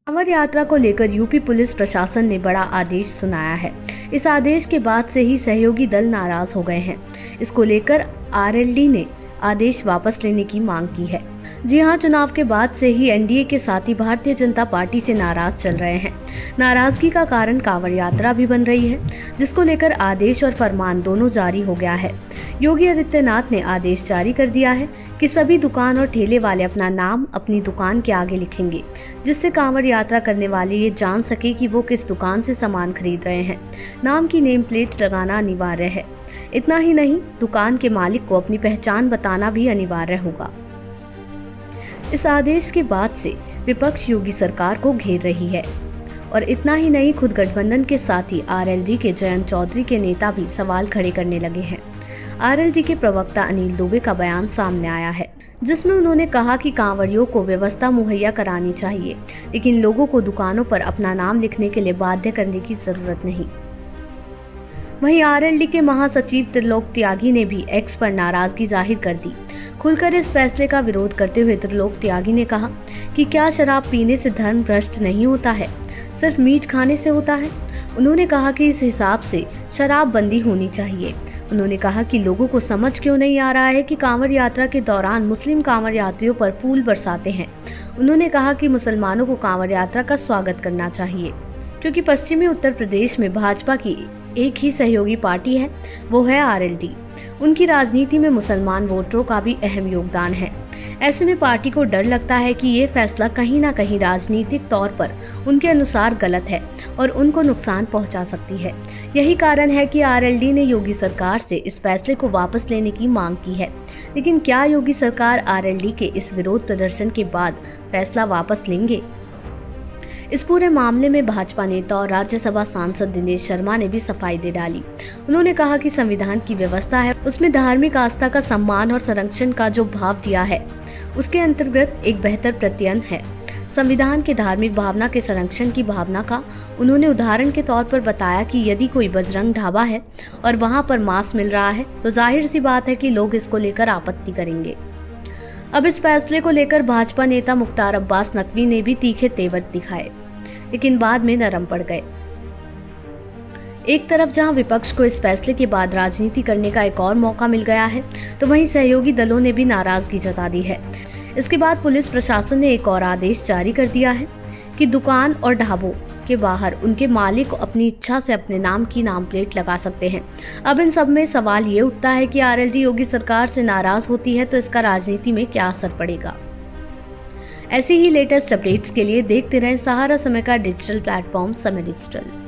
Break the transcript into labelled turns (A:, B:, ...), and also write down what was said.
A: कांवड़ यात्रा को लेकर यूपी पुलिस प्रशासन ने बड़ा आदेश सुनाया है। इस आदेश के बाद से ही सहयोगी दल नाराज हो गए हैं। इसको लेकर आरएलडी ने आदेश वापस लेने की मांग की है। जी हां, चुनाव के बाद से ही एनडीए के साथी भारतीय जनता पार्टी से नाराज चल रहे हैं। नाराजगी का कारण कांवड़ यात्रा भी बन रही है, जिसको लेकर आदेश और फरमान दोनों जारी हो गया है। योगी आदित्यनाथ ने आदेश जारी कर दिया है कि सभी दुकान और ठेले वाले अपना नाम अपनी दुकान के आगे लिखेंगे, जिससे कांवड़ यात्रा करने वाले ये जान सके कि वो किस दुकान से सामान खरीद रहे हैं। नाम की नेम प्लेट लगाना अनिवार्य है। इतना ही नहीं, दुकान के मालिक को अपनी पहचान बताना भी अनिवार्य होगा। इस आदेश के बाद से विपक्ष योगी सरकार को घेर रही है। और इतना ही नहीं, खुद गठबंधन के साथ ही आरएलडी के जयंत चौधरी के नेता भी सवाल खड़े करने लगे हैं। आरएलडी के प्रवक्ता अनिल दुबे का बयान सामने आया है, जिसमें उन्होंने कहा कि कांवड़ियों को व्यवस्था मुहैया करानी चाहिए, लेकिन लोगों को दुकानों पर अपना नाम लिखने के लिए बाध्य करने की जरूरत नहीं। वहीं आरएलडी के महासचिव त्रिलोक त्यागी ने भी एक्स पर नाराजगी जाहिर कर दी। खुलकर इस फैसले का विरोध करते हुए त्रिलोक त्यागी ने कहा कि क्या शराब पीने से धर्म भ्रष्ट नहीं होता है, सिर्फ मीट खाने से होता है। उन्होंने कहा कि इस हिसाब से शराब बंदी होनी चाहिए। उन्होंने कहा कि लोगों को समझ क्यों नहीं आ रहा है कि कांवड़ यात्रा के दौरान मुस्लिम कांवड़ यात्रियों पर फूल बरसाते हैं। उन्होंने कहा कि मुसलमानों को कांवड़ यात्रा का स्वागत करना चाहिए, क्योंकि पश्चिमी उत्तर प्रदेश में भाजपा की एक ही सहयोगी पार्टी है, वो है आरएलडी। उनकी राजनीति में मुसलमान वोटरों का भी अहम योगदान है। ऐसे में पार्टी को डर लगता है कि ये फैसला कहीं ना कहीं राजनीतिक तौर पर उनके अनुसार गलत है और उनको नुकसान पहुंचा सकती है। यही कारण है कि आरएलडी ने योगी सरकार से इस फैसले को वापस लेने की मांग की है। लेकिन क्या योगी सरकार आरएलडी के इस विरोध प्रदर्शन के बाद फैसला वापस लेंगे? इस पूरे मामले में भाजपा नेता और राज्यसभा सांसद दिनेश शर्मा ने भी सफाई दे डाली। उन्होंने कहा कि संविधान की व्यवस्था है, उसमें धार्मिक आस्था का सम्मान और संरक्षण का जो भाव दिया है, उसके अंतर्गत एक बेहतर प्रत्ययन है। संविधान के धार्मिक भावना के संरक्षण की भावना का उन्होंने उदाहरण के तौर पर बताया कि यदि कोई बजरंग ढाबा है और वहां पर मांस मिल रहा है, तो जाहिर सी बात है कि लोग इसको लेकर आपत्ति करेंगे। अब इस फैसले को लेकर भाजपा नेता मुख्तार अब्बास नकवी ने भी तीखे तेवर दिखाए, लेकिन बाद में नरम पड़ गए। एक तरफ जहां विपक्ष को इस फैसले के बाद राजनीति करने का एक और मौका मिल गया है, तो वहीं सहयोगी दलों ने भी नाराजगी जता दी है। इसके बाद पुलिस प्रशासन ने एक और आदेश जारी कर दिया है कि दुकान और ढाबों के बाहर उनके मालिक अपनी इच्छा से अपने नाम की नाम प्लेट लगा सकते हैं। अब इन सब में सवाल ये उठता है कि आरएलडी योगी सरकार से नाराज होती है तो इसका राजनीति में क्या असर पड़ेगा। ऐसी ही लेटेस्ट अपडेट्स के लिए देखते रहें सहारा समय का डिजिटल प्लेटफॉर्म समय डिजिटल।